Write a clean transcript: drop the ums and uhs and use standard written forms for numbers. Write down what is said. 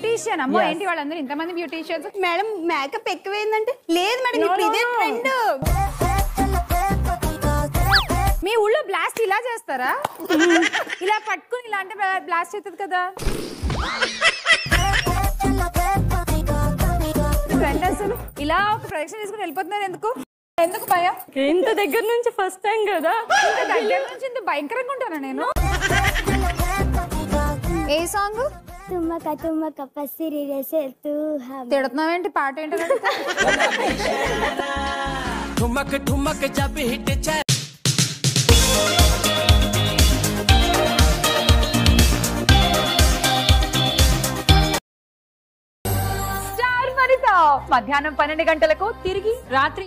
beautician అమ్మో ఏంటి వాళ్ళందరూ ఇంతమంది బ్యూటీషియన్స్ మేడం మేకప్ ఎక్కువైందంటే లేదు మేడం ఇప్పుడు ఇదే ట్రెండ్ మీ ఊళ్ళో బ్లాస్ట్ ఇలా చేస్తారా ఇలా పట్టుకుని ఇలా అంటే బ్లాస్ట్ అవుతుంది కదా ఫ్రెండ్ అసలు ఇలా ఒక ప్రదక్షిణ తీసుకుని వెళ్ళిపోతున్నారు ఎందుకు ఎందుకు భయం ఇంత దగ్గర నుంచి ఫస్ట్ టైం కదా ఇంత దగ్గర నుంచి ఇంత భయంకరంగా ఉంటానా నేను ఏ సాంగ్ తుమ్మక తుమ్మక పసిరి రేసే తూ తిడుతున్నావేంటి పాట ఏంటో ठुमक ठुमक जब हिट चल స్టార్ మరిత మధ్యాహ్నం 12 గంటలకు తిరిగి రాత్రి